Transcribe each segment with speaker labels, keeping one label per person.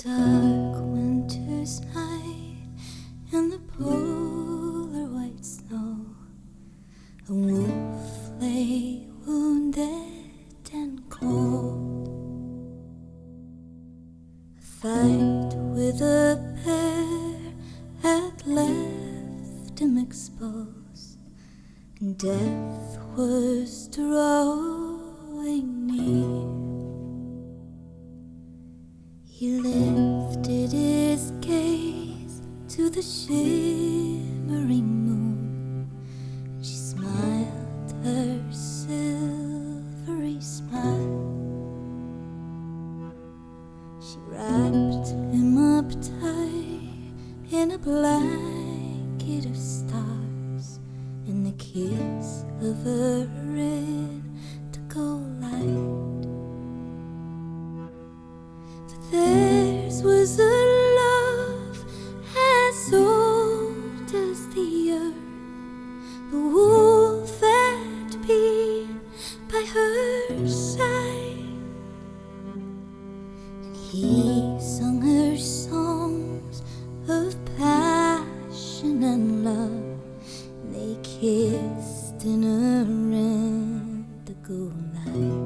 Speaker 1: dark winter's night, in the polar white snow, a wolf lay wounded and cold. A fight with a bear had left him exposed, and death was drawing near. He lifted his gaze to the shimmering moon, and she smiled her silvery smile. She wrapped him up tight in a blanket of stars, and the kiss of her indigo light. Theirs was a love as old as the earth, the wolf had been by her side, and he sung her songs of passion and love, and they kissed in a indigo light.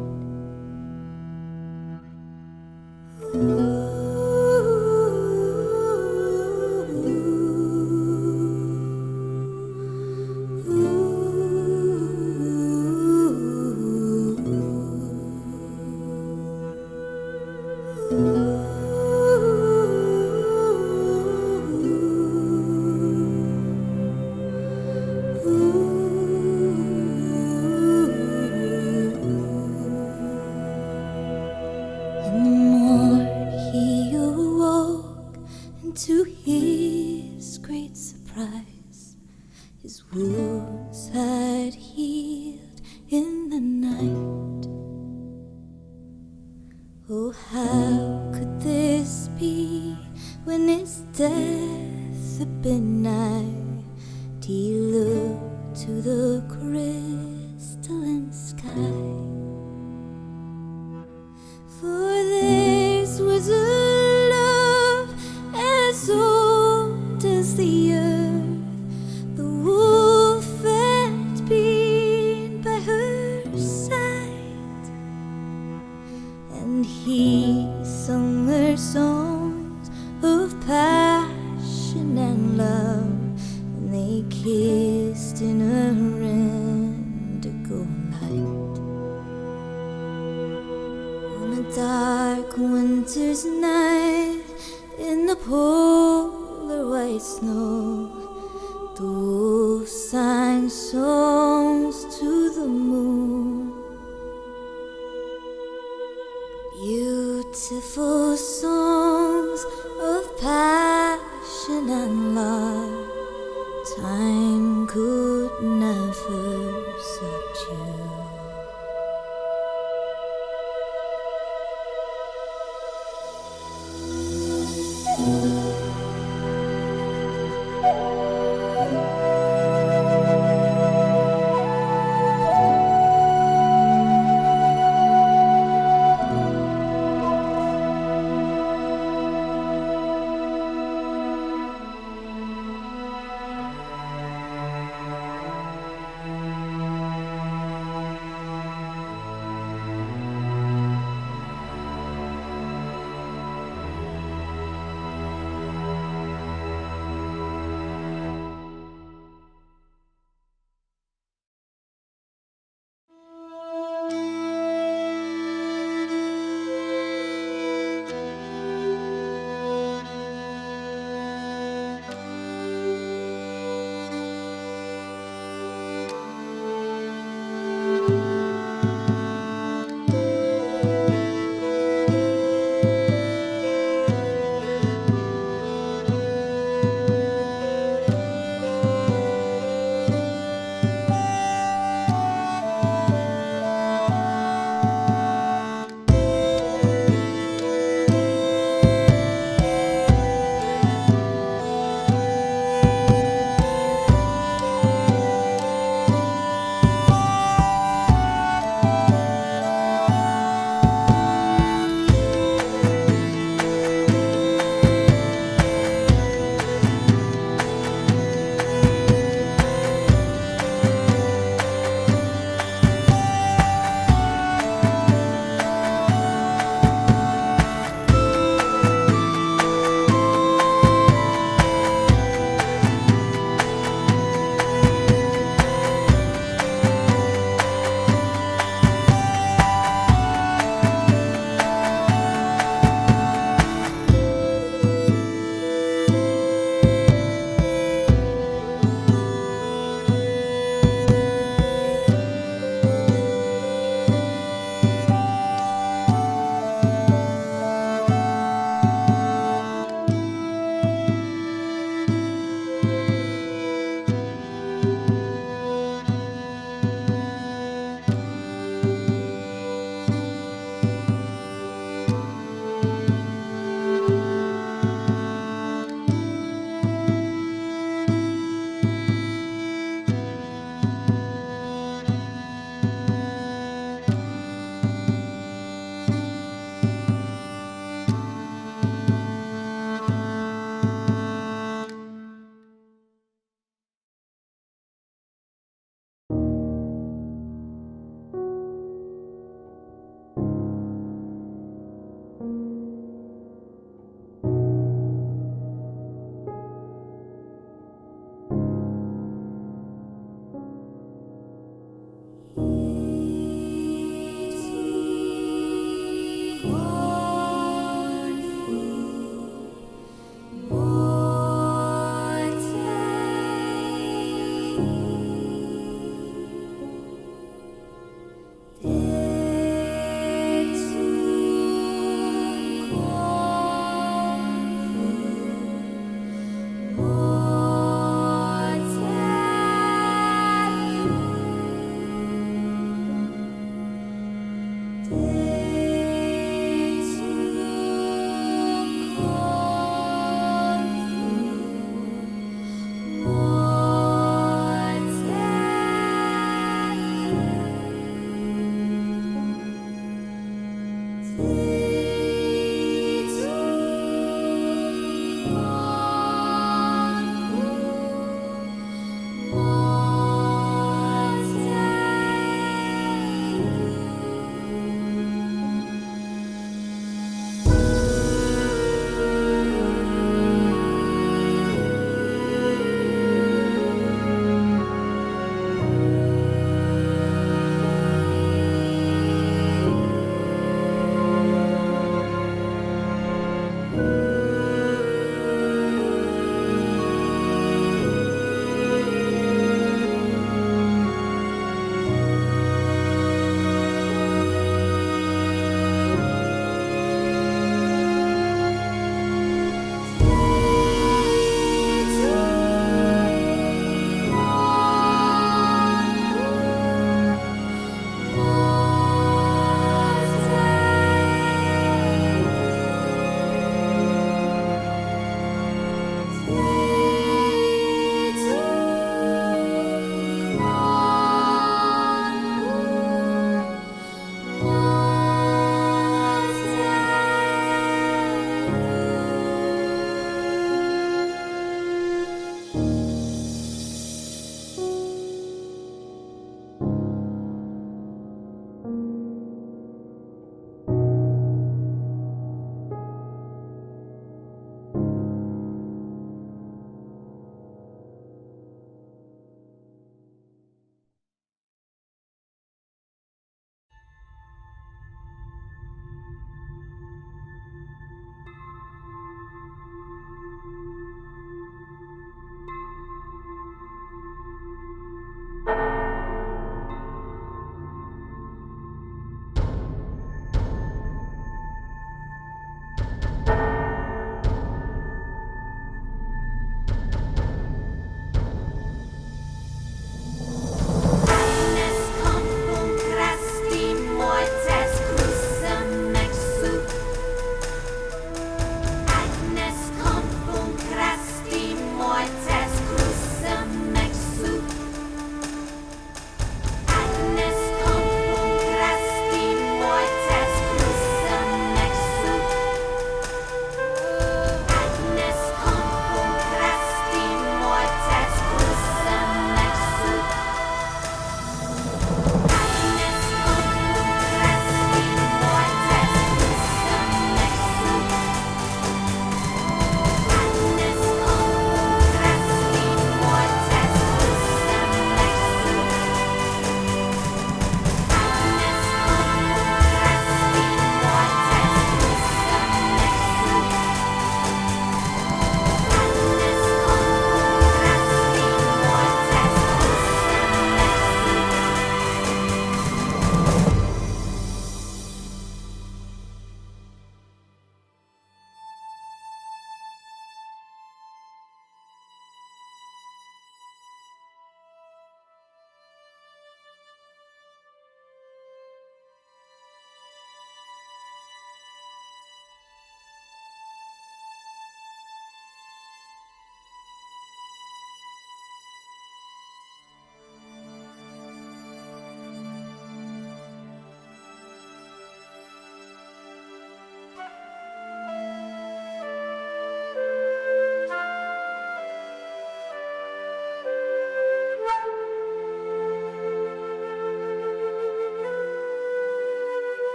Speaker 1: To his great surprise, his wounds had healed in the night. Oh, how could this be when his death had been nigh? He looked to the crystalline sky, for this was a as old as the earth, the wolf had been by her side, and he sung her songs of passion and love, and they kissed in a indigo light. On a dark winter's night, in the polar white snow, the wolf sang songs to the moon, beautiful songs of passion and love. Time could never subdue.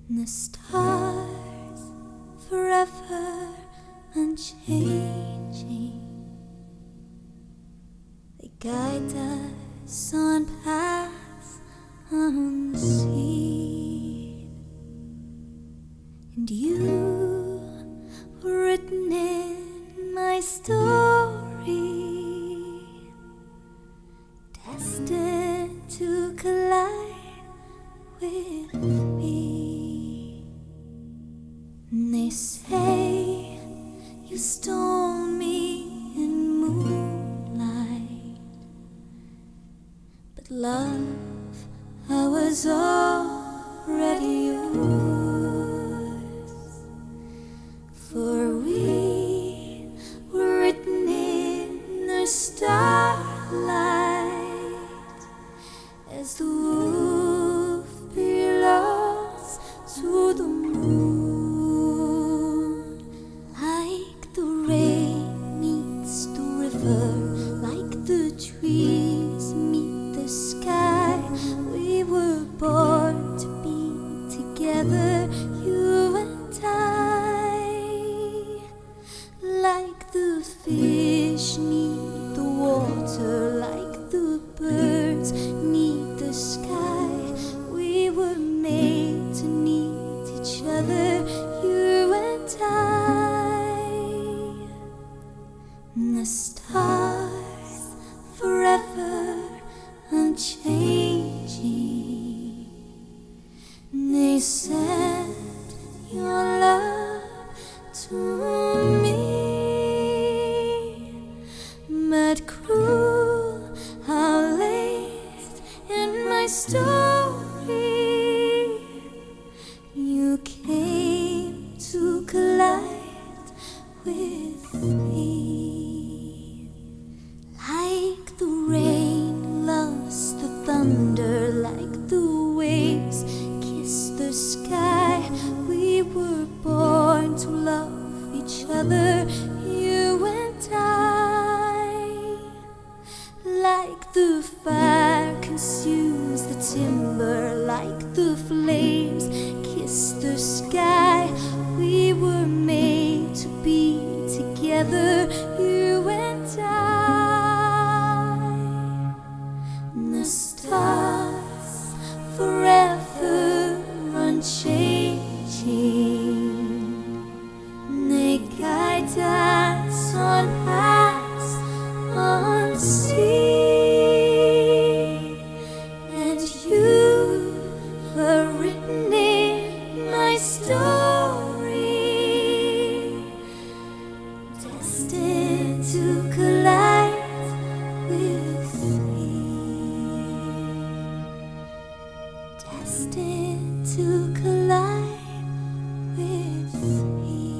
Speaker 1: The stars forever unchanging, they guide us on paths unseen, and you were written in my story, destined to collide with me. And they say you stole me in moonlight, but love, I was already yours. For we were written in the starlight, as the wolf belongs to the moon. Like the trees meet the sky, we were born to be together, you and I. Like the fish need the water, like the birds need the sky, we were made to need each other, you and I. The stars forever unchanging, they sent your love to me, but cruel, how late in my story you came to collide with me. Like the rain loves the thunder, like the waves kiss the sky, we were born to love each other, you and I. Like the fire consumes the timber, like the flames kiss the sky, we were made to be together, you and I. The stars forever unchanging, they guide us on paths unseen, and you were written in my story, destined to collide with me.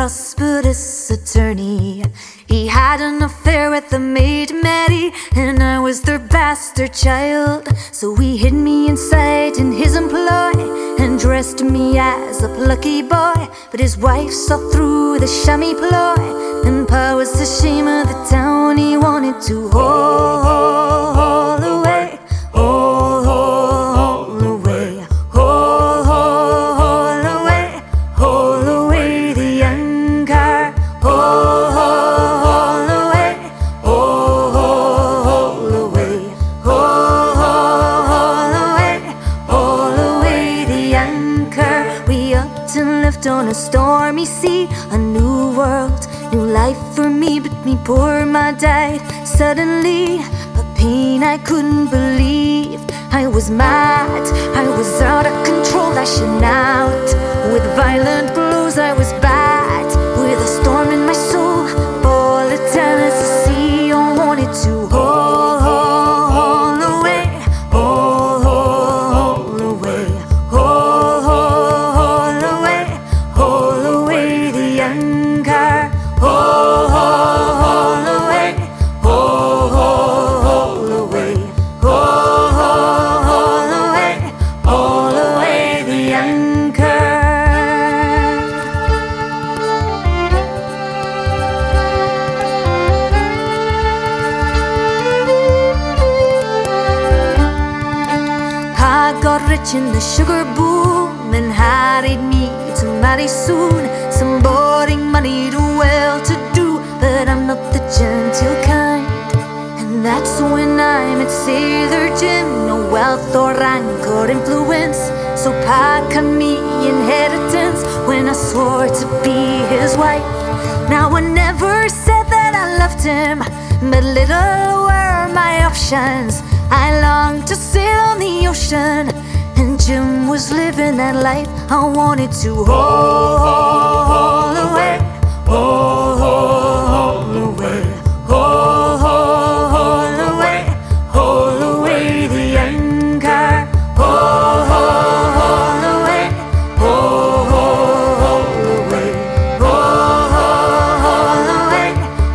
Speaker 1: prosperous attorney. He had an affair with the maid Mary, and I was their bastard child. So he hid me inside in his employ and dressed me as a plucky boy. But his wife saw through the chamois ploy, and Pa was the shame of the town. He wanted to haul away, haul away, haul away, haul away the young car, haul away, haul away, haul away the young car. We upped and left on a stormy sea, a new world, new life for me. But me poor Ma died suddenly, a pain I couldn't believe. I was mad, I was out of control, lashing out with violent blows. I was bad, with a storm in my soul, volatile as the sea. I wanted to haul away, haul away, haul away, haul away the young car, haul away, haul away, haul away the young car. rich in the sugar boom and hurried me to marry soon. Some boring money to well-to-do, but I'm not the genteel kind. And that's when I met Sailor Jim. No wealth or rank or influence, so pack on me inheritance when I swore to be his wife. Now I never said that I loved him, but little were my options. I longed to sail on the ocean, and Jim was living that life. I wanted to haul away, haul away, haul away the anchor, haul away, haul away,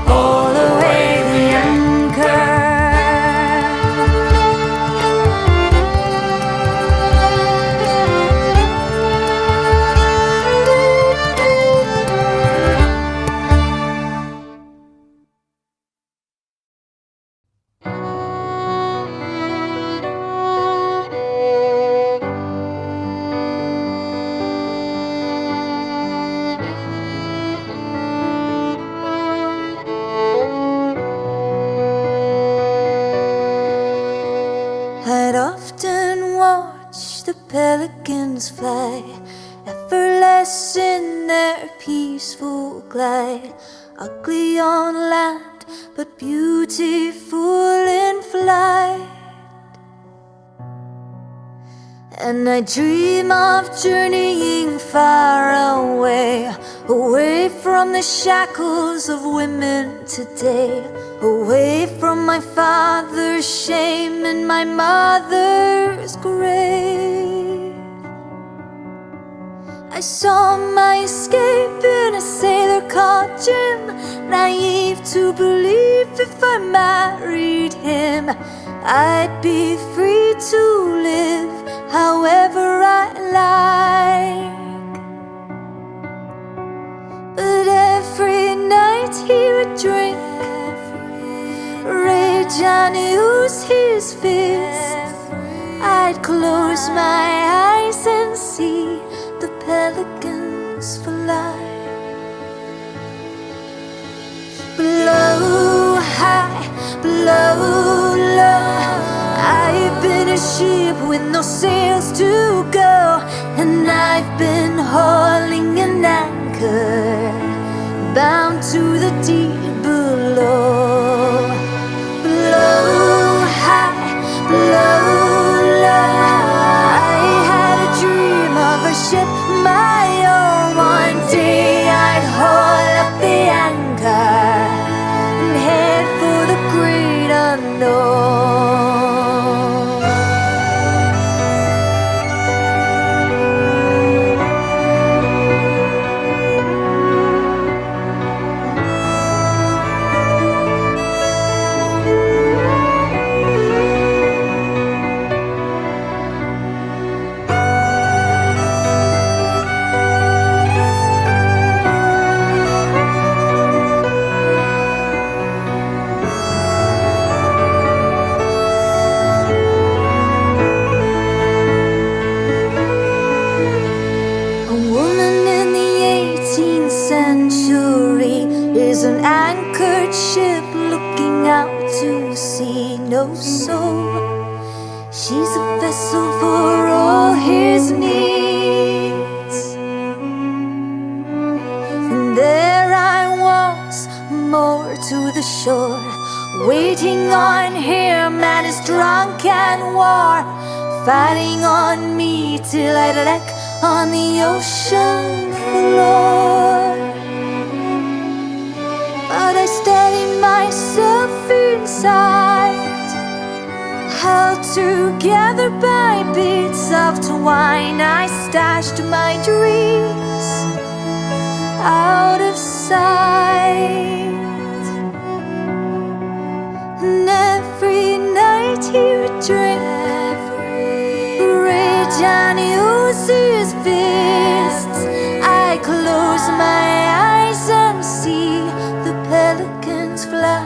Speaker 1: haul away the anchor. I'd often watch the pelicans fly, effortless in their peaceful glide, ugly on land, but beautiful in flight. And I dream of journeying far away, away from the shackles of women today, away from my father's shame and my mother's grave. I saw my escape in a sailor called Jim, naive to believe if I married him I'd be free to live however I like. But every night he would drink, rage and use his fists. I'd close my eyes and see the pelicans fly. Blow high, blow low, I've been a ship with no sails to go, and I've been hauling an anchor, bound to the deep below. Blow high, blow low, I had a dream of a ship my own. One day I'd haul up the anchor and head for the great unknown. Is an anchored ship looking out to sea, no soul. She's a vessel for all his needs. And there I was, moored to the shore, waiting on him and his drunk and war, fighting on me till I'd wreck on the ocean floor. But I steadied myself inside, held together by bits of twine. I stashed my dreams out of sight, and every night he would drink, rage and use his fists. I close my eyes and see the pelicans fly.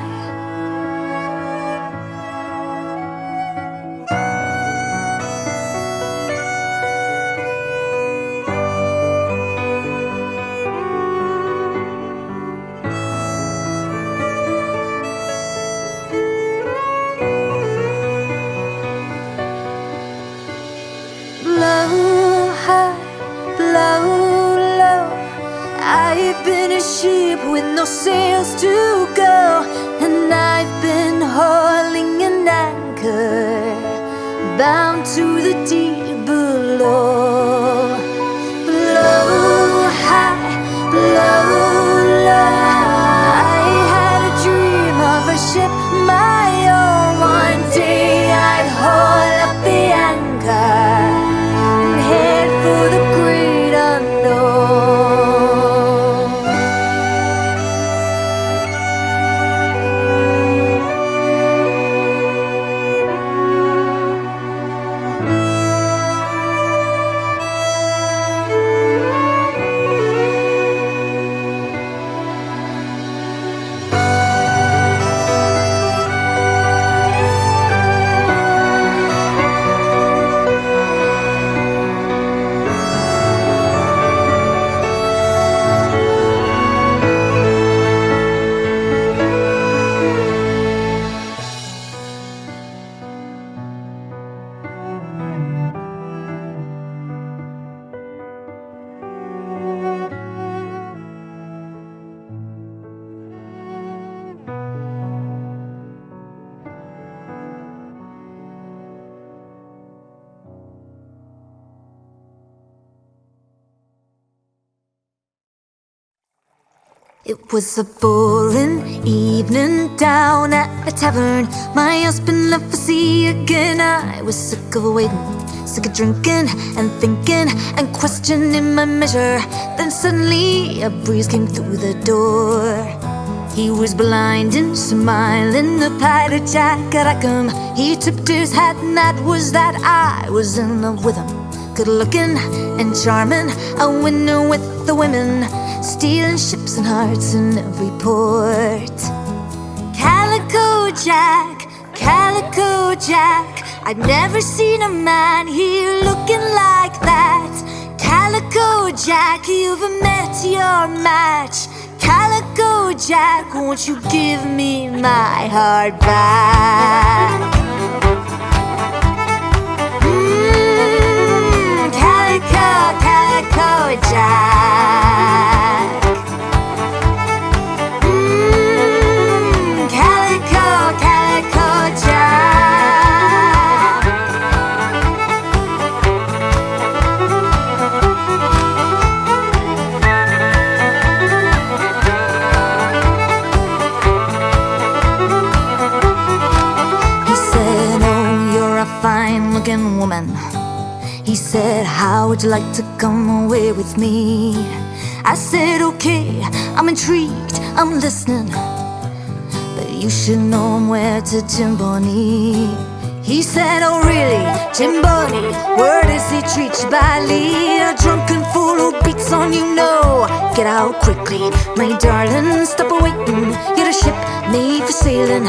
Speaker 1: no sails to go, and I've been hauling an anchor, bound to the deep below. Blow high, blow low. I had a dream of a ship my own. One day I'd haul up the anchor and head for the great unknown. It was a boring evening down at the tavern. My husband left for sea again. I was sick of waiting, sick of drinking and thinking and questioning my measure. Then suddenly a breeze came through the door. He was blind and smiling, the pirate Jack Rackham. He tipped his hat and that was that. I was in love with him, good looking and charming, a winner with the women, stealing ships and hearts in every port. Calico Jack, Calico Jack, I'd never seen a man here looking like that. Calico Jack, you've met your match. Calico Jack, won't you give me my heart back? Calico, Calico Jack. Calico, Calico Jack. He said, oh, you're a fine-looking woman. He said, how would you like to come away with me? I said, okay, I'm intrigued, I'm listening, but you should know I'm wed to Timboni. He said, oh really, Timboni, where does he treat you badly? A drunken fool who beats on you, no. Get out quickly, my darling, stop waiting. You're a ship made for sailing.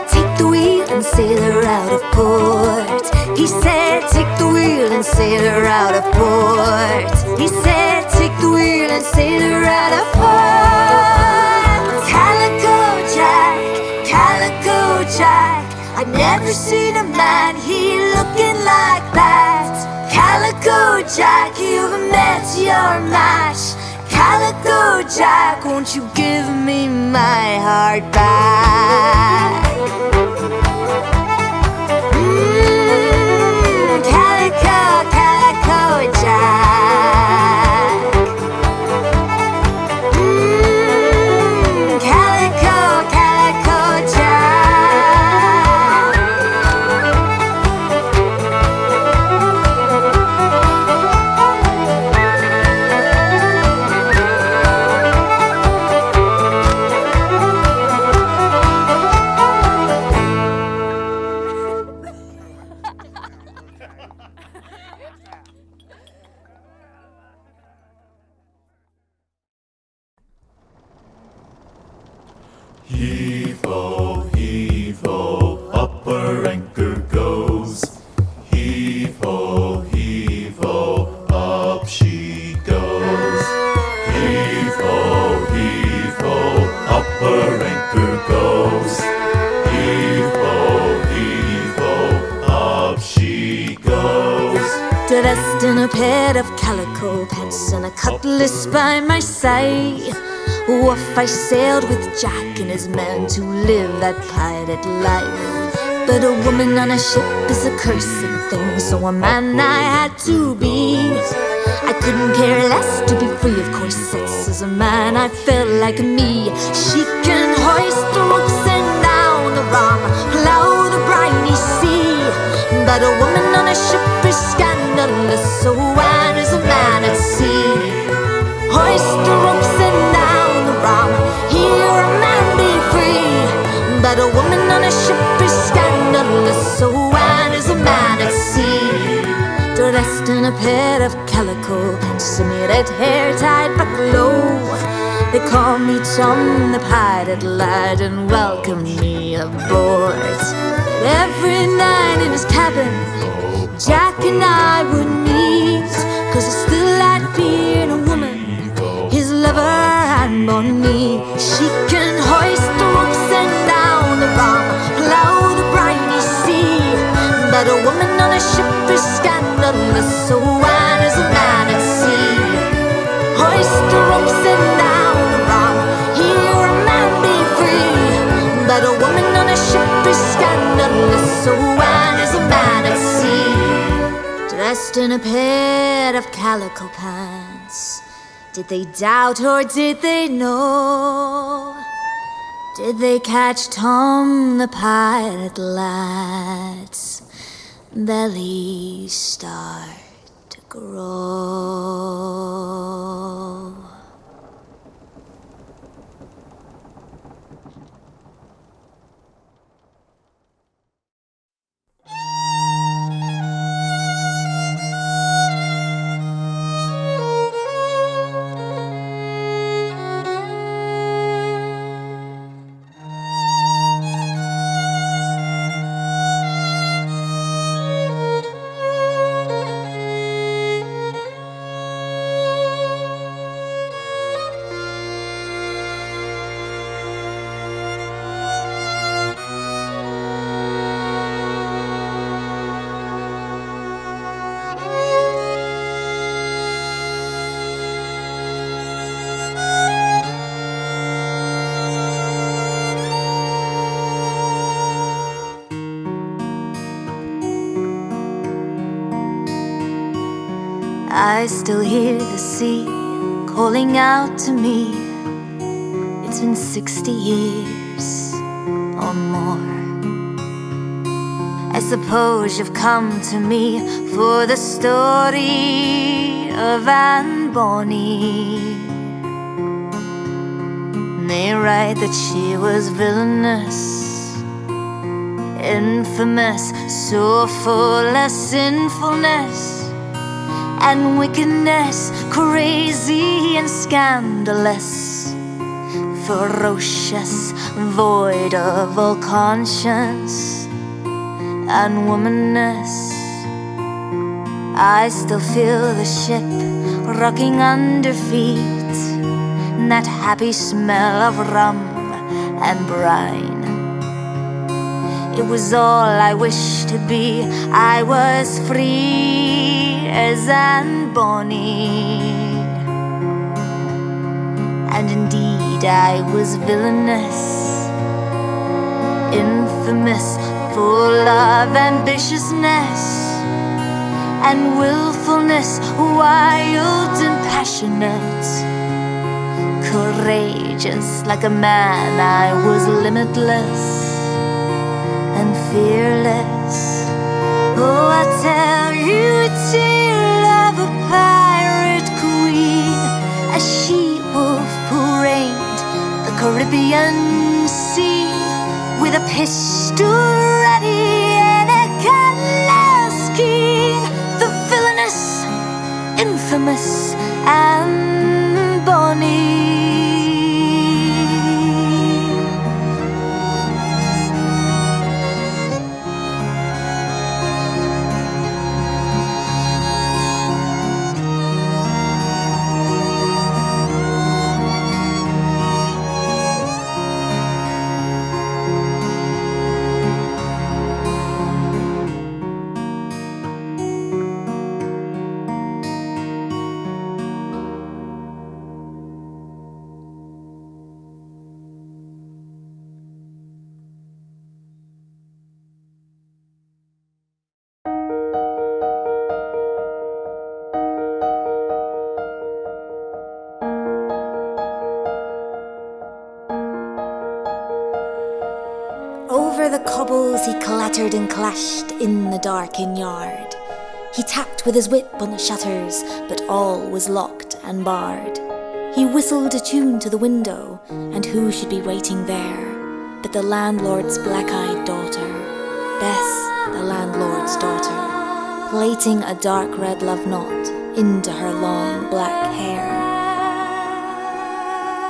Speaker 1: Take the wheel and sail her out of port. He said, take the wheel and sail her out of port. He said, take the wheel and sail her out of port. Calico Jack, Calico Jack, I've never seen a man here looking like that. Calico Jack, you've met your match. Calico Jack, won't you give me my heart back? Calico, Calico Jack. Calico, Calico Jack.
Speaker 2: Heave-ho, upper anchor goes. Heave-ho, up she goes. Heave-ho, upper anchor goes. Heave-ho, up she goes.
Speaker 1: Dressed in a pair of calico pants and a cutlass by my side, Off I sailed with Jack and his men to live that pirate life. But a woman on a ship is a cursed thing, so a man I had to be. I couldn't care less to be free of corsets. As a man I felt like me. She can hoist the ropes and down the rum, plow the briny sea. But a woman on a ship is scandalous, so why is a man at sea? Hoist the ropes and down the rum, here a man be free. But a woman on a ship is scandalous, so why is a man at sea? Dressed in a pair of calico pants, smeared hair tied back low. They call me Tom the pirate lad and welcome me aboard. Every night in his cabin, Jack and I would meet, 'cause I still like being a woman, his lover and on me. She can hoist the ropes and down the rum, plow the briny sea. But a woman on a ship is scandalous, so why is a man at sea? Hoist the ropes and down the rum, here a man be free. But a woman on a ship is scandalous, so why is a man at sea? Dressed in a pair of calico pants, did they doubt or did they know? Did they catch Tom the pirate lad's belly start to grow? I still hear the sea calling out to me. It's been 60 years or more. I suppose you've come to me for the story of Anne Bonny. They write that she was villainous, infamous, so full of sinfulness and wickedness, crazy and scandalous, ferocious, void of all conscience and womanness. I still feel the ship rocking under feet, that happy smell of rum and brine. It was all I wished to be. I was free as Anne Bonny, and indeed I was villainous, infamous, full of ambitiousness and willfulness, wild and passionate, courageous like a man. I was limitless and fearless. Oh, I tell you a tale of a pirate queen, a she-wolf who reigned the Caribbean Sea, with a pistol ready and a cutlass keen, the villainous, infamous Anne Bonny. cobbles he clattered and clashed in the darkened yard. He tapped with his whip on the shutters, but all was locked and barred. He whistled a tune to the window, and who should be waiting there but the landlord's black-eyed daughter, Bess, the landlord's daughter, plaiting a dark red love knot into her long black hair.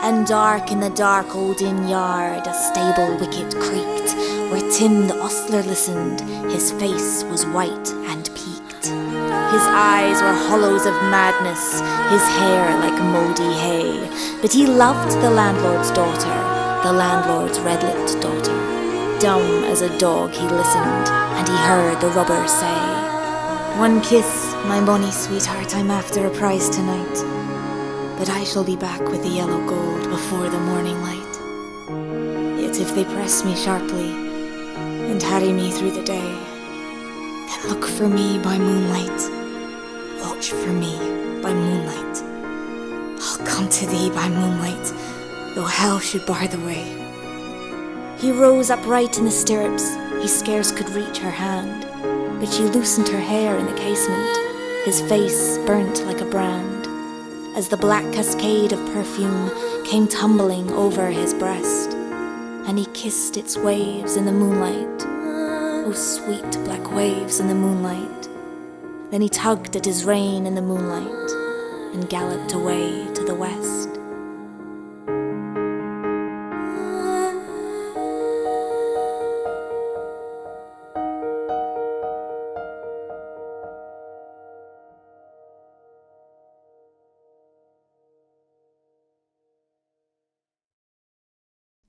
Speaker 1: And dark in the dark old inn yard a stable wicket creaked, where Tim the ostler listened. His face was white and peaked. His eyes were hollows of madness, his hair like mouldy hay. But he loved the landlord's daughter, the landlord's red-lipped daughter. Dumb as a dog he listened, and he heard the robber say, "One kiss, my bonny sweetheart, I'm after a prize tonight. But I shall be back with the yellow gold before the morning light. Yet if they press me sharply and harry me through the day, then look for me by moonlight, watch for me by moonlight. I'll come to thee by moonlight, though hell should bar the way." He rose upright in the stirrups, he scarce could reach her hand, but she loosened her hair in the casement, his face burnt like a brand, as the black cascade of perfume came tumbling over his breast, and he kissed its waves in the moonlight, oh sweet black waves in the moonlight. Then he tugged at his rein in the moonlight and galloped away to the west.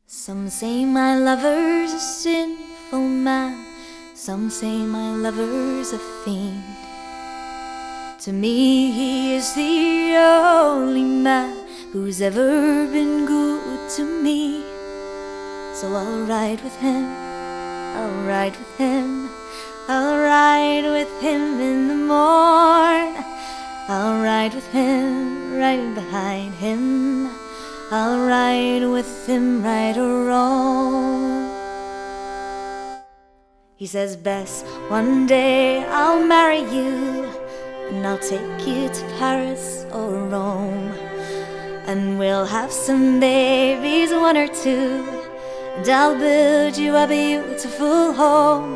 Speaker 1: Some say my lover's a sinful man, some say my lover's a fiend. To me he is the only man who's ever been good to me. So I'll ride with him, I'll ride with him, I'll ride with him in the morn. I'll ride with him, right behind him, I'll ride with him right or wrong. He says, "Bess, one day I'll marry you, and I'll take you to Paris or Rome, and we'll have some babies, one or two, and I'll build you a beautiful home."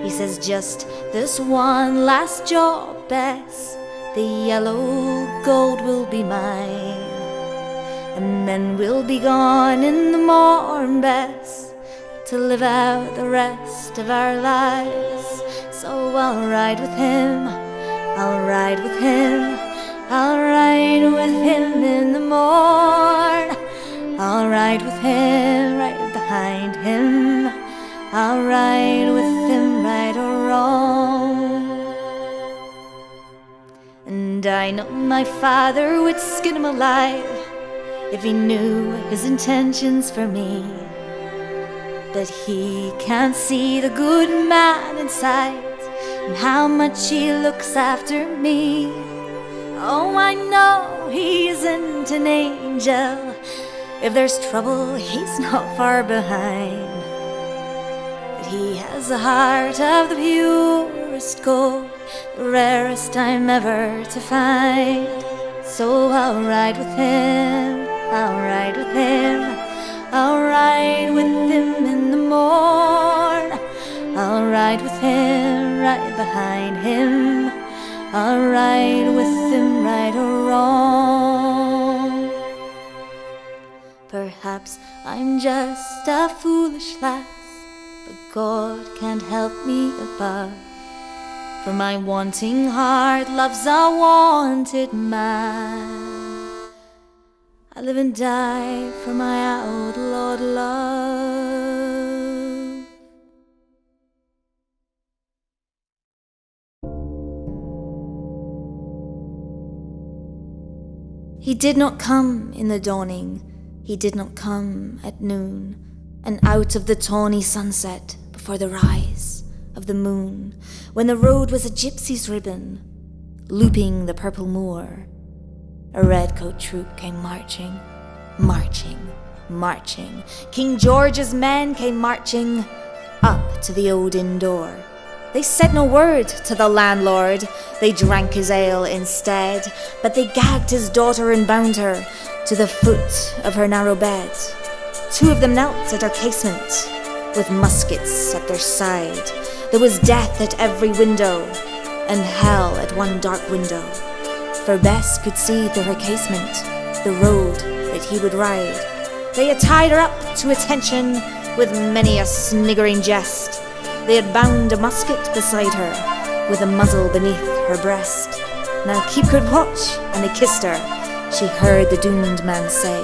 Speaker 1: He says, "Just this one last job, Bess, the yellow gold will be mine, and then we'll be gone in the morn, Bess, to live out the rest of our lives." So I'll ride with him, I'll ride with him, I'll ride with him in the morn. I'll ride with him right behind him, I'll ride with him right or wrong. And I know my father would skin him alive if he knew his intentions for me, but he can't see the good man inside and how much he looks after me. Oh, I know he isn't an angel, if there's trouble he's not far behind, but he has the heart of the purest gold, the rarest I'm ever to find. So I'll ride with him, I'll ride with him, I'll ride with him in the morn. I'll ride with him right behind him, I'll ride with him right or wrong. Perhaps I'm just a foolish lass, but God can't help me above, for my wanting heart loves a wanted man. I live and die for my outlawed love. He did not come in the dawning, he did not come at noon, and out of the tawny sunset before the rise of the moon, when the road was a gypsy's ribbon, looping the purple moor, a redcoat troop came marching, marching, marching. King George's men came marching, up to the old inn door. They said no word to the landlord, they drank his ale instead, but they gagged his daughter and bound her to the foot of her narrow bed. Two of them knelt at her casement, with muskets at their side. There was death at every window, and hell at one dark window. For Bess could see through her casement the road that he would ride. They had tied her up to attention with many a sniggering jest. They had bound a musket beside her, with a muzzle beneath her breast. Now keep good watch, and they kissed her. She heard the doomed man say,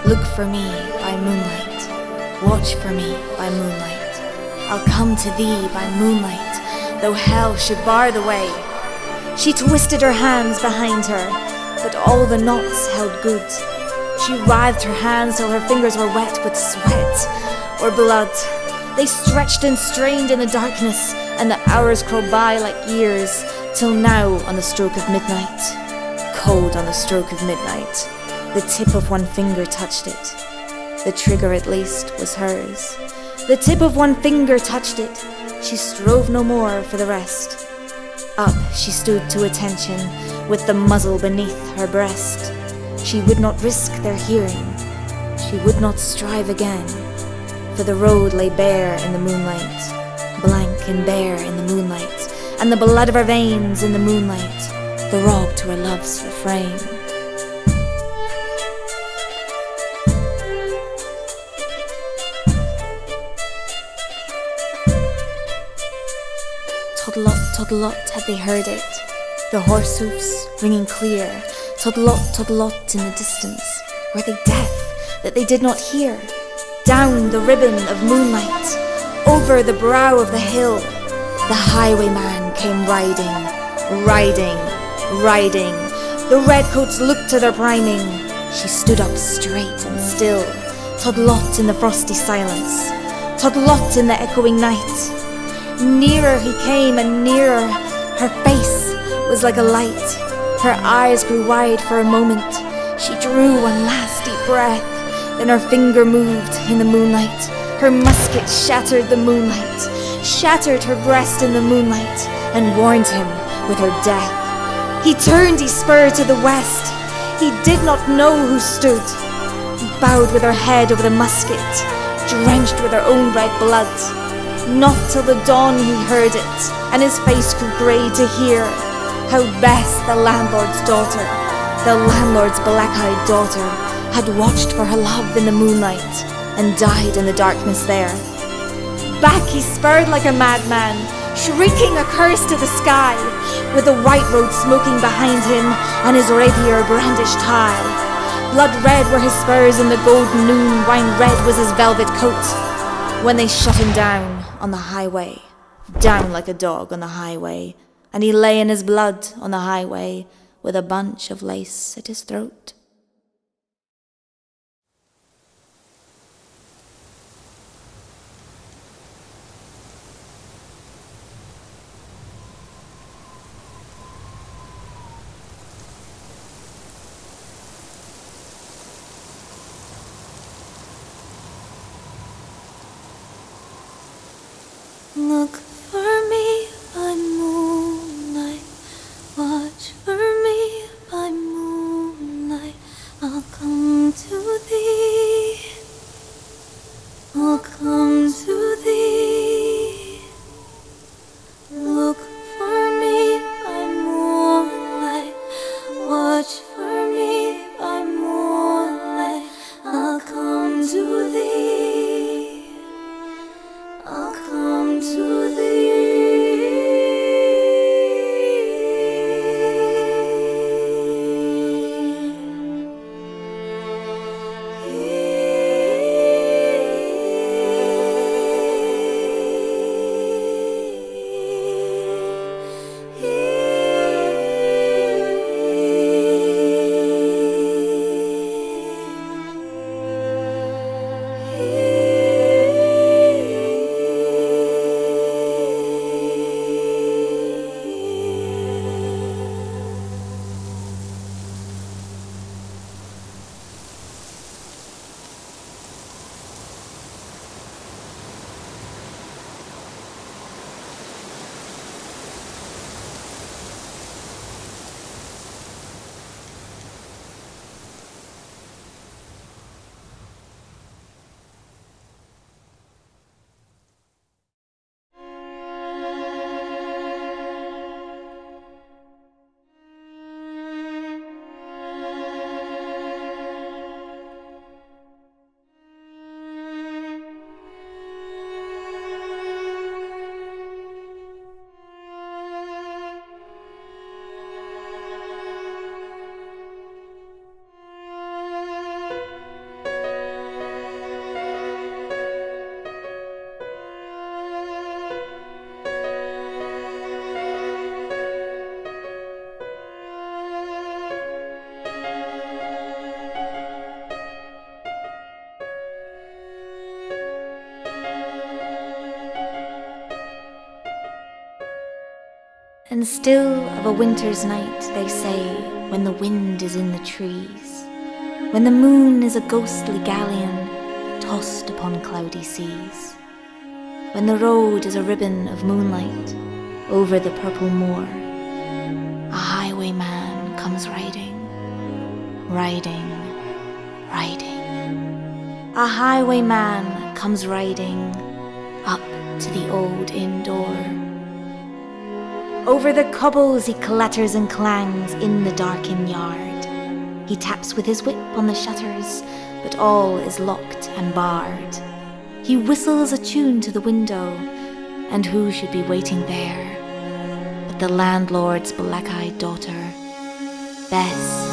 Speaker 1: "Look for me by moonlight, watch for me by moonlight. I'll come to thee by moonlight, though hell should bar the way." She twisted her hands behind her, but all the knots held good. She writhed her hands till her fingers were wet with sweat or blood. They stretched and strained in the darkness, and the hours crawled by like years, till now on the stroke of midnight, cold on the stroke of midnight, the tip of one finger touched it. The trigger at least was hers. The tip of one finger touched it. She strove no more for the rest. Up she stood to attention, with the muzzle beneath her breast. She would not risk their hearing, she would not strive again, for the road lay bare in the moonlight, blank and bare in the moonlight, and the blood of her veins in the moonlight, the rob to her love's refrain. Toddlot, toddlot, had they heard it, the horse hoofs ringing clear. Toddlot, toddlot in the distance, were they deaf that they did not hear? Down the ribbon of moonlight, over the brow of the hill, the highwayman came riding, riding, riding. The redcoats looked to their priming. She stood up straight and still, Toddlot in the frosty silence, Toddlot in the echoing night. Nearer he came and nearer, her face was like a light. Her eyes grew wide for a moment. She drew one last deep breath, then her finger moved in the moonlight. Her musket shattered the moonlight, shattered her breast in the moonlight, and warned him with her death. He turned, he spurred to the west. He did not know who stood, bowed with her head over the musket, drenched with her own red blood. Not till the dawn he heard it, and his face grew grey to hear how Bess, the landlord's daughter, the landlord's black-eyed daughter, had watched for her love in the moonlight and died in the darkness there. Back he spurred like a madman, shrieking a curse to the sky, with the white road smoking behind him and his rapier brandished high. Blood red were his spurs in the golden noon, wine red was his velvet coat, when they shut him down on the highway, down like a dog on the highway, and he lay in his blood on the highway with a bunch of lace at his throat. Look for me by moonlight, watch for me by moonlight. I'll come to thee, I'll come to thee. Look for me by moonlight, watch for me by moonlight. I'll come to thee, I'll come to thee. And still of a winter's night they say, when the wind is in the trees, when the moon is a ghostly galleon tossed upon cloudy seas, when the road is a ribbon of moonlight over the purple moor, a highwayman comes riding, riding, riding. A highwayman comes riding up to the old inn door. Over the cobbles he clatters and clangs in the darkened yard. He taps with his whip on the shutters, but all is locked and barred. He whistles a tune to the window, and who should be waiting there but the landlord's black-eyed daughter, Bess,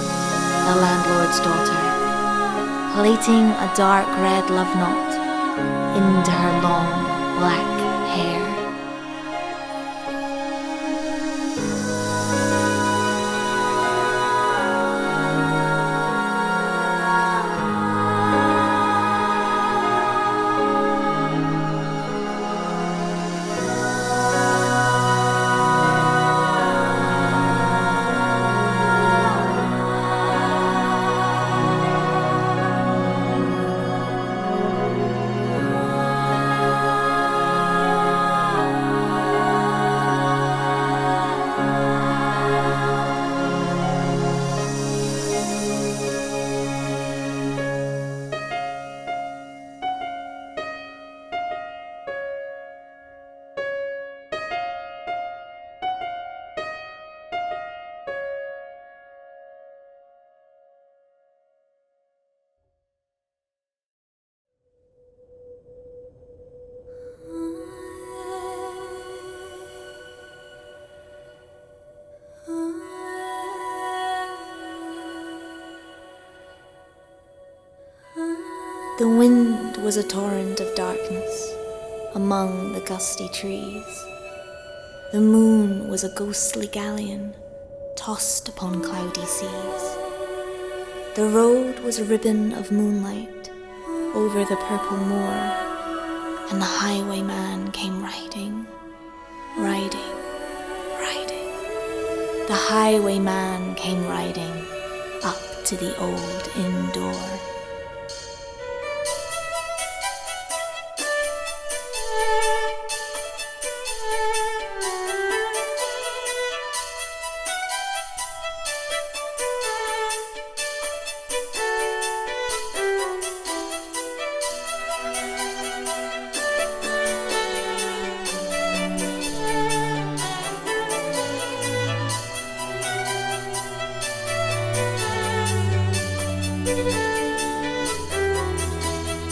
Speaker 1: the landlord's daughter, plaiting a dark red love knot into her long black hair. The wind was a torrent of darkness among the gusty trees. The moon was a ghostly galleon tossed upon cloudy seas. The road was a ribbon of moonlight over the purple moor, and the highwayman came riding, riding, riding. The highwayman came riding up to the old inn door.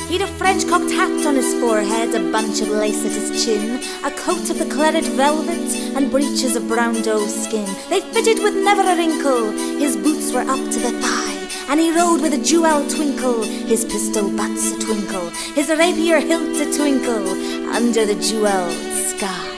Speaker 1: He'd a French-cocked hat on his forehead, a bunch of lace at his chin, a coat of the claret velvet, and breeches of brown doe skin. They fitted with never a wrinkle, his boots were up to the thigh, and he rode with a jewel twinkle, his pistol butts a twinkle, his rapier hilt a twinkle, under the jewelled sky.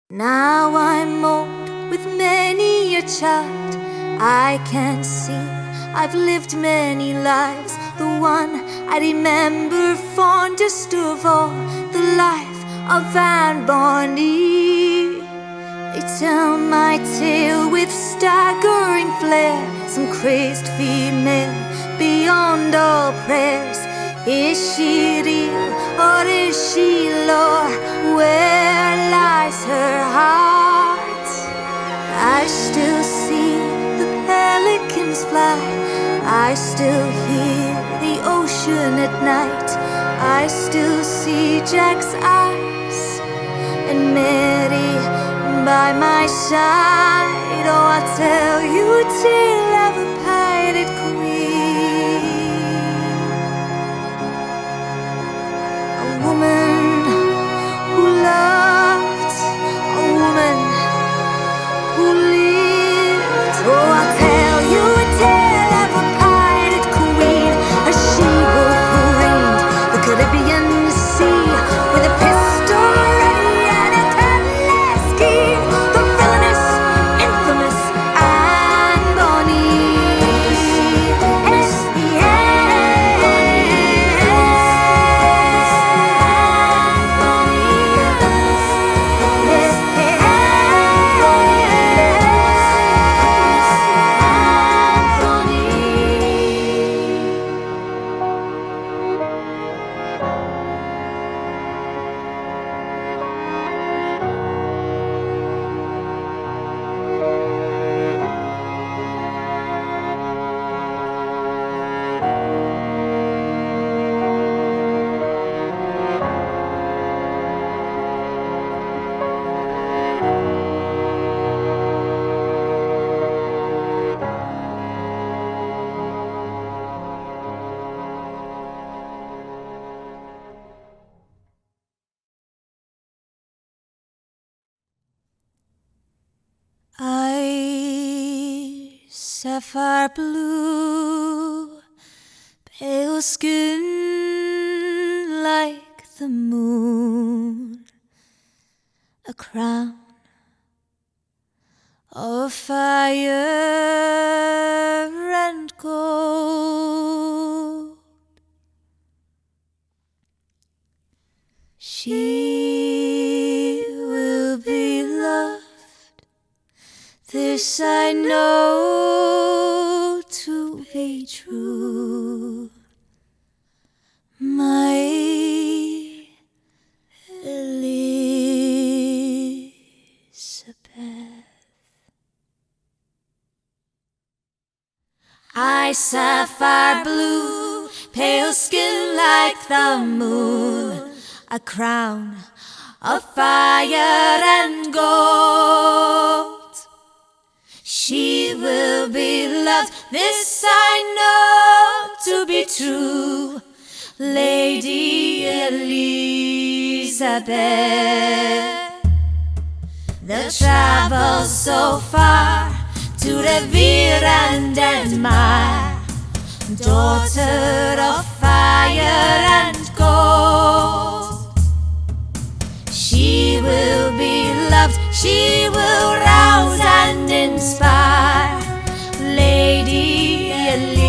Speaker 1: Now I'm old with many a child, I can see I've lived many lives. The one I remember fondest of all, the life of Anne Bonny. They tell my tale with staggering flair, some crazed female beyond all prayers. Is she real or is she lore? Where lies her heart? I still hear the ocean at night. I still see Jack's eyes and Mary by my side. Oh, I'll tell you a tale of a pirate queen, a woman who loved, a woman who lived. Oh, I'll tell you a tale of a pirate queen, a she-wolf who reigned the Caribbean Sea with a pistol ready and a cutlass keen. The villainous, infamous Anne Bonny. Eyes sapphire blue, pale skin like the moon, a crown of fire and gold. She will be loved, this I know to be true. My Elizabeth. Eyes sapphire blue, pale skin like the moon, a crown of fire and gold. She will be loved, this I know to be true. Lady Elizabeth. They'll travel so far to revere and admire, daughter of fire and gold. She will be loved, she will rouse and inspire, Lady Elizabeth.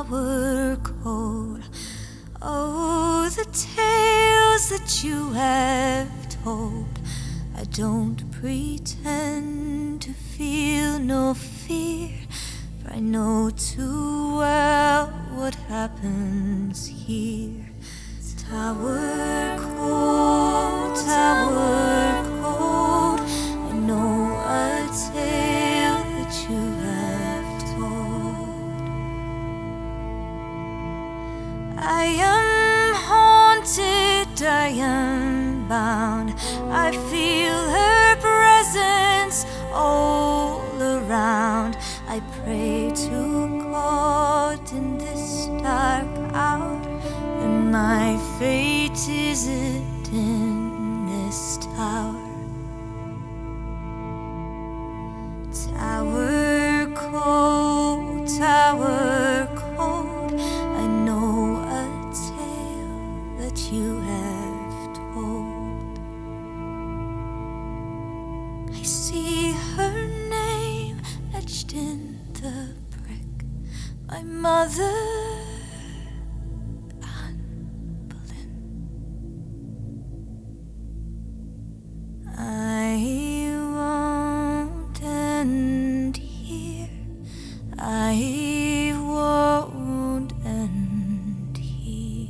Speaker 1: tower cold. Oh, the tales that you have told. I don't pretend to feel no fear, for I know too well what happens here. Tower cold, tower cold, I know a tale that you have told. I am haunted, I am bound, I feel her presence all around. I pray to God in this dark hour, and my fate isn't in this tower. Tower cold, tower cold, I know a tale that you have told. I see her name etched in the brick, my mother. I won't end here. I won't end here.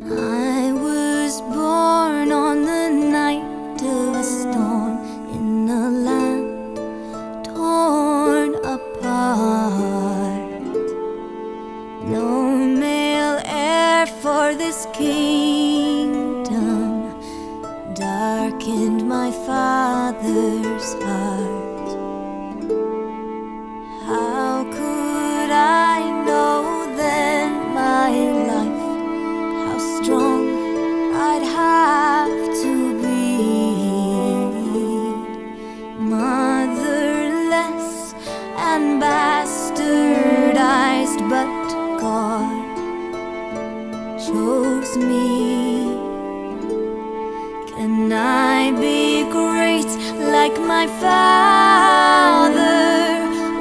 Speaker 1: I was born on the night of a storm in a land torn apart. No male heir for this kingdom darkened my father's heart. How could I know then my life, how strong I'd have to be? Motherless and bastardized, but God chose me. Can I be great like my father?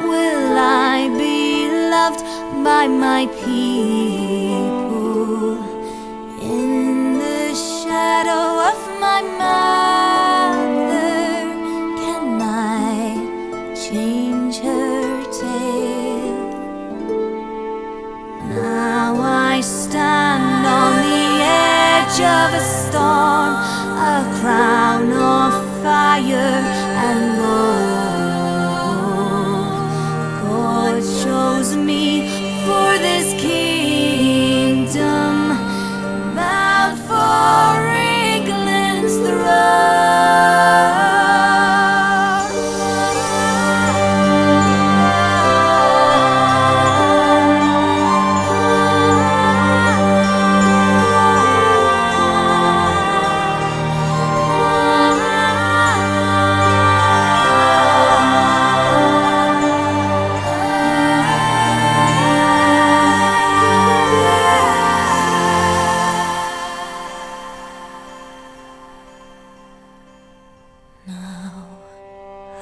Speaker 1: Will I be loved by my people? In the shadow of my mother, can I change her tale? Now I stand on the edge of a storm, a crown of fire and gold. God chose me for this kingdom, bound for England's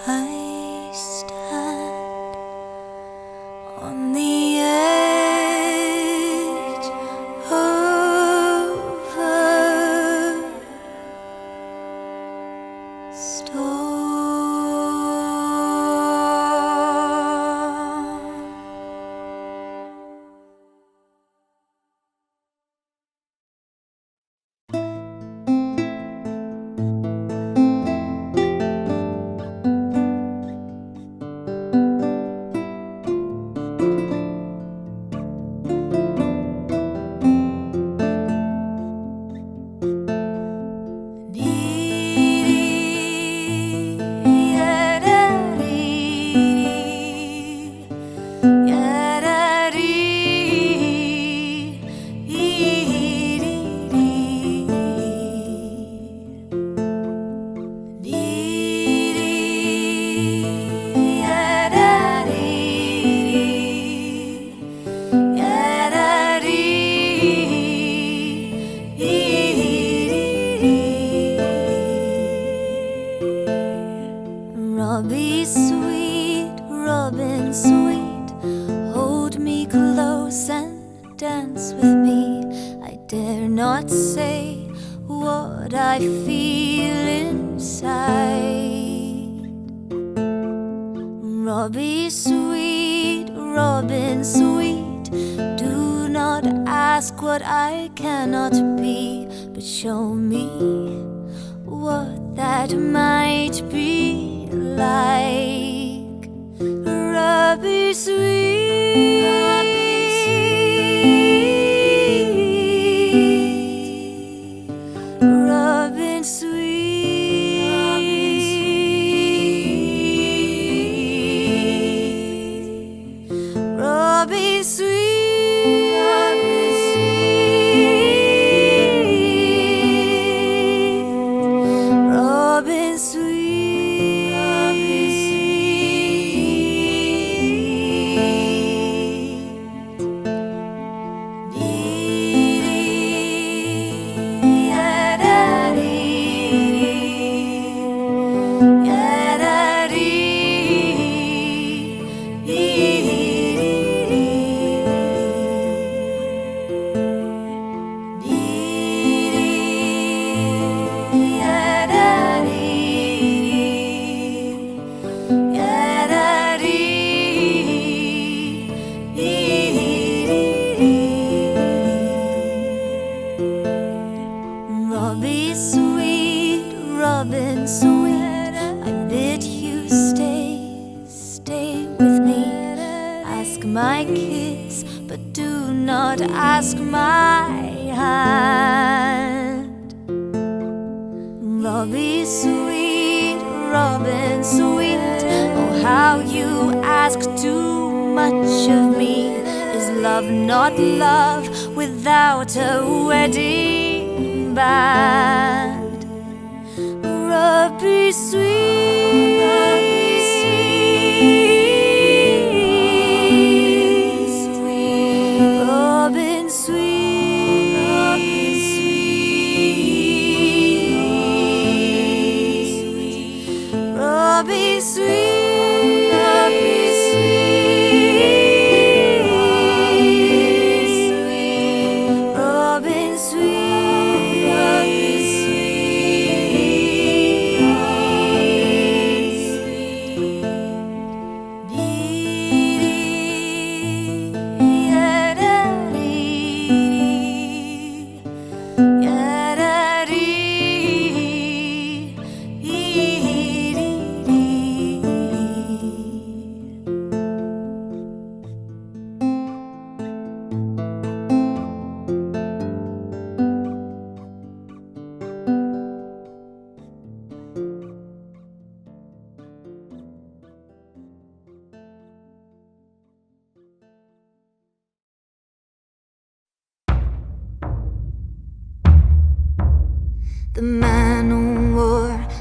Speaker 1: I stand on the edge of a storm. sweet, Robin sweet, hold me close and dance with me. I dare not say what I feel inside. Robbie sweet, Robin sweet, do not ask what I cannot be, but show me what that might be like. Robbie sweet, Robbie sweet, Robin sweet, Robin sweet, Robbie sweet. Ask my hand. Robbie sweet, Robin sweet, oh how you ask too much of me. Is love not love without a wedding band? Robbie sweet, Robbie sweet, Robin sweet, Robin sweet, Robbie sweet, Robbie sweet, Robin sweet, Robin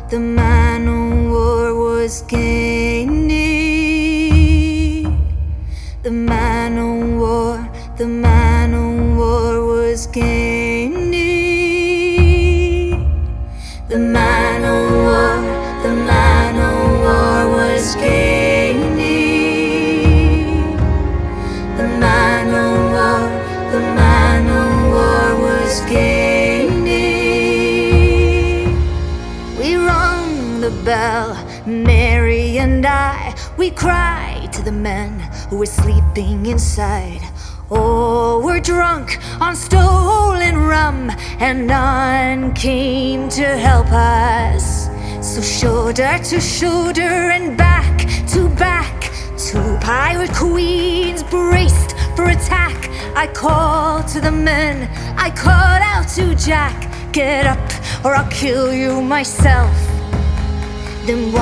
Speaker 1: The man of war was gaining. The man of war was gaining. The man of war was gaining. The man of war was gaining. We rung the bell, Mary and I. We cried to the men who were sleeping inside. Oh, we're drunk on stolen rum, and none came to help us. So shoulder to shoulder and back to back, two pirate queens braced for attack. I called to the men, I called out to Jack, get up or I'll kill you myself. Then 1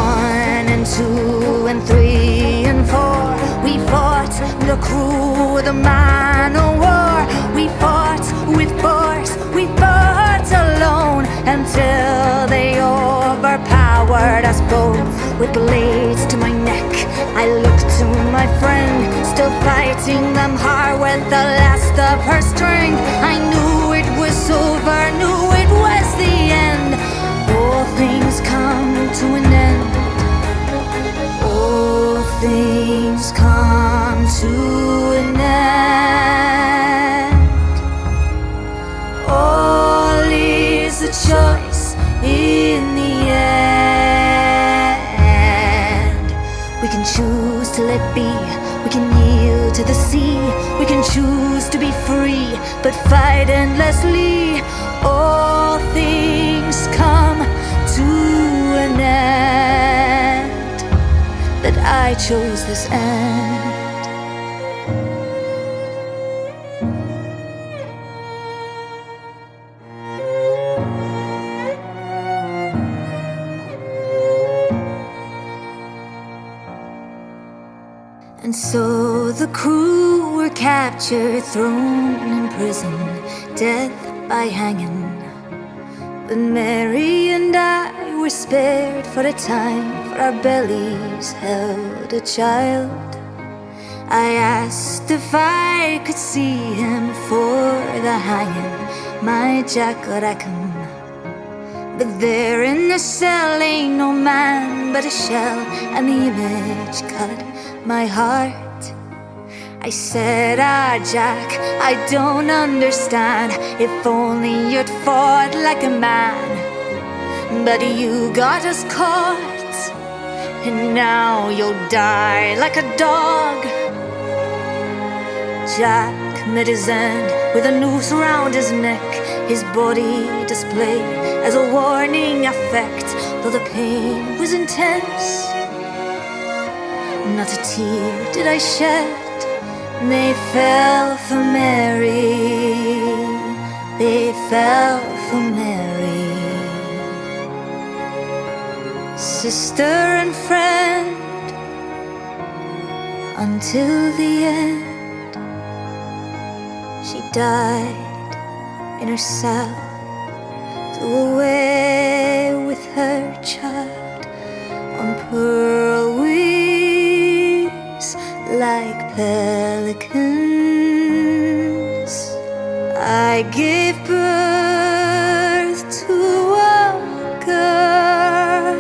Speaker 1: and 2 and 3 and 4, we fought the crew of the man of war. We fought with force, we fought alone, until they overpowered us both. With blades to my neck, I looked to my friend, still fighting them hard with the last of her strength. I knew it was over, knew it was the end. All things come to an end. choose to let be. We can yield to the sea. We can choose to be free, but fight endlessly. All things come to an end, that I chose this end. And so the crew were captured, thrown in prison, death by hanging. But Mary and I were spared for a time, for our bellies held a child. I asked if I could see him for the hanging, my Jack Rackham. But there in the cell ain't no man but a shell, and the image cut my heart. I said, Jack, I don't understand. If only you'd fought like a man. But you got us caught, and now you'll die like a dog. Jack met his end with a noose round his neck, his body displayed as a warning effect. Though the pain was intense, not a tear did I shed. They fell for Mary, they fell for Mary. Sister and friend until the end. She died in her cell, flew away with her child on pearl wings like pelicans. I gave birth to a girl,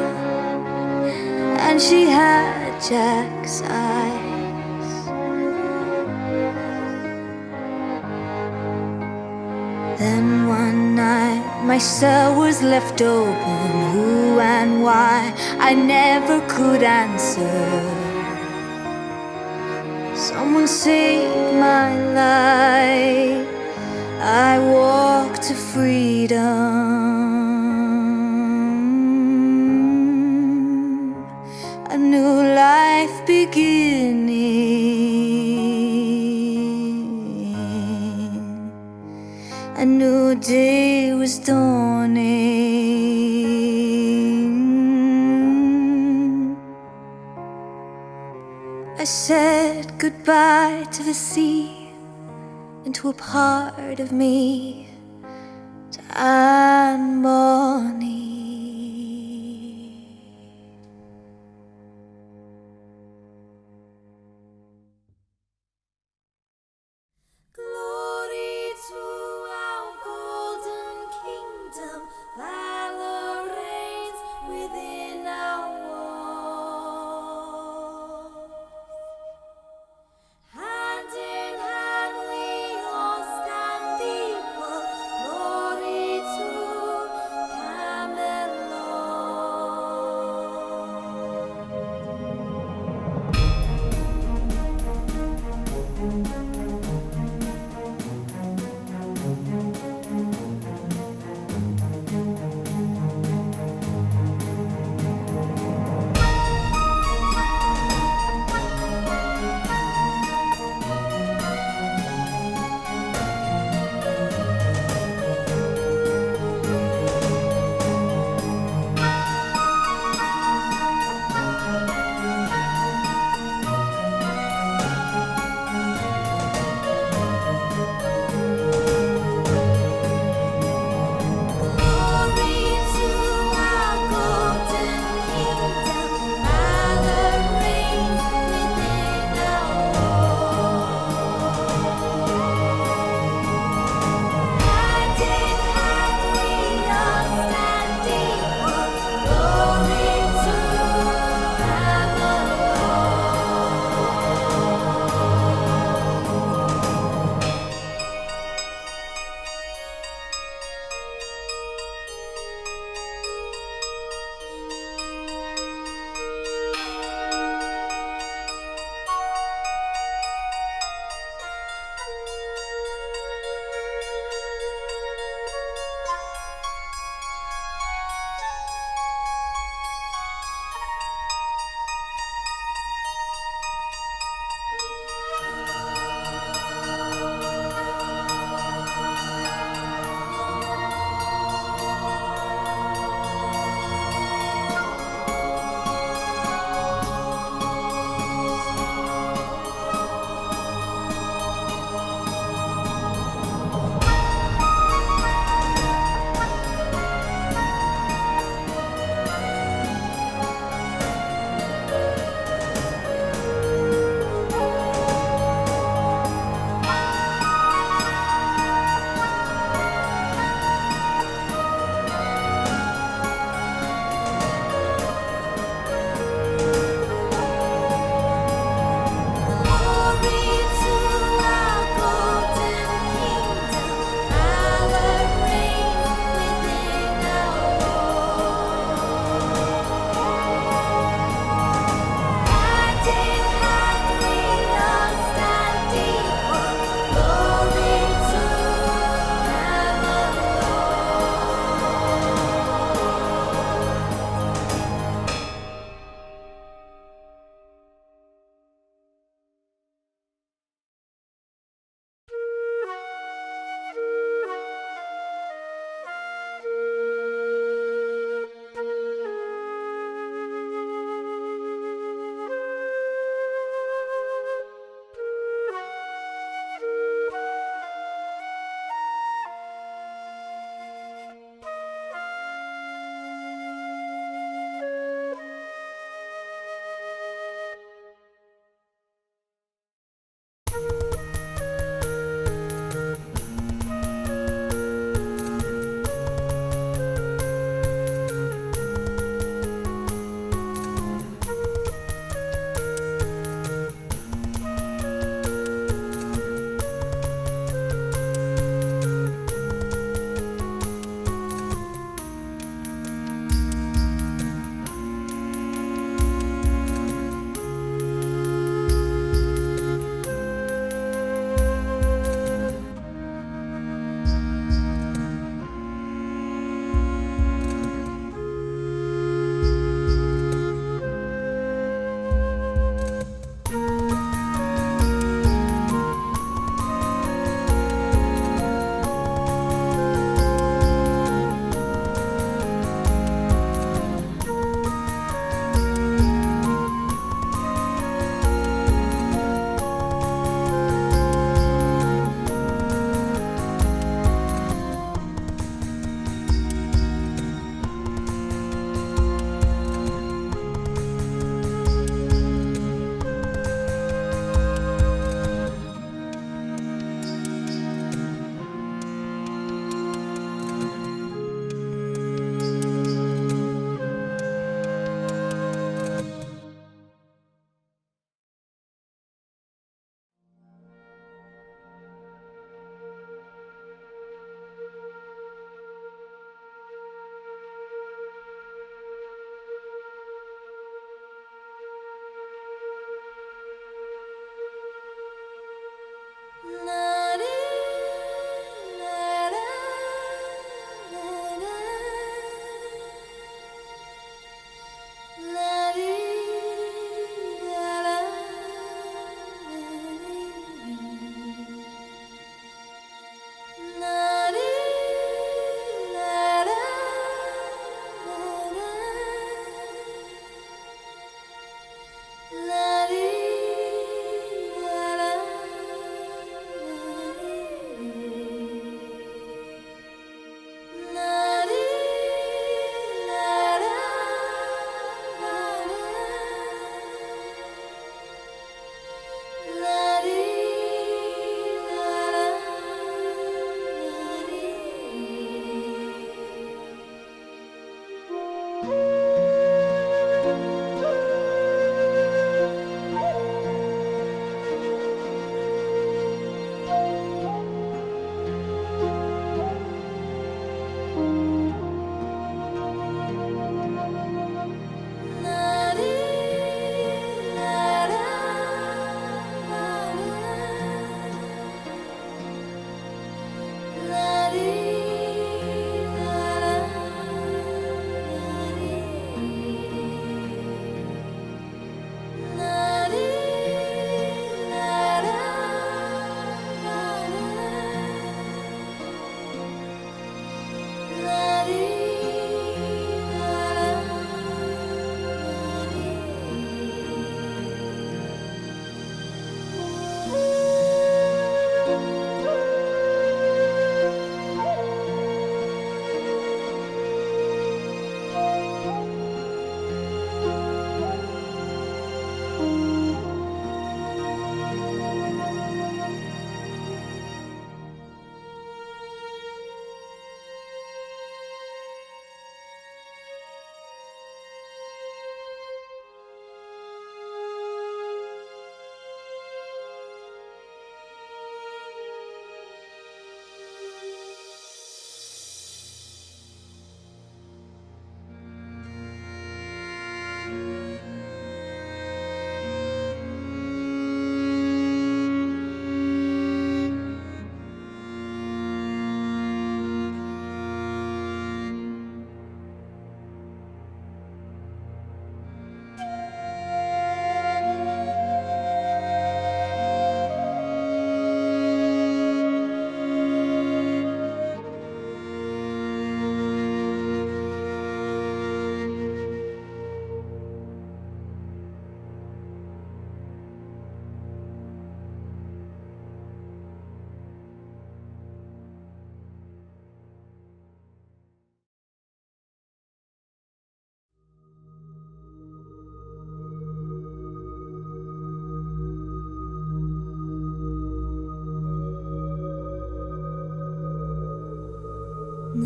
Speaker 1: and she had Jack's eyes. Then one night my cell was left open. Who and why I never could answer. Someone saved my life. I walked to freedom, a new life beginning. A new day was dawning. I said goodbye to the sea and to a part of me, to Anne Bonny. Glory to our golden kingdom, valor reigns within our walls. Hand in hand we all stand equal, glory to Camelot.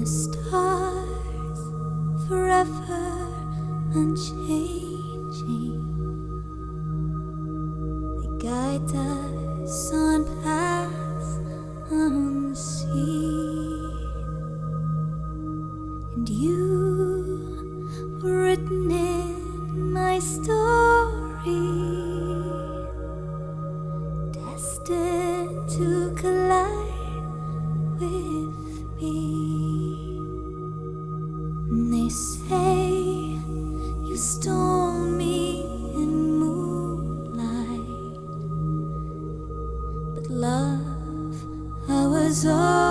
Speaker 1: the stars forever unchanging. They guide us on paths unseen, and you were written in my story, destined to collide with me. And they say you stole me in moonlight, but love, I was all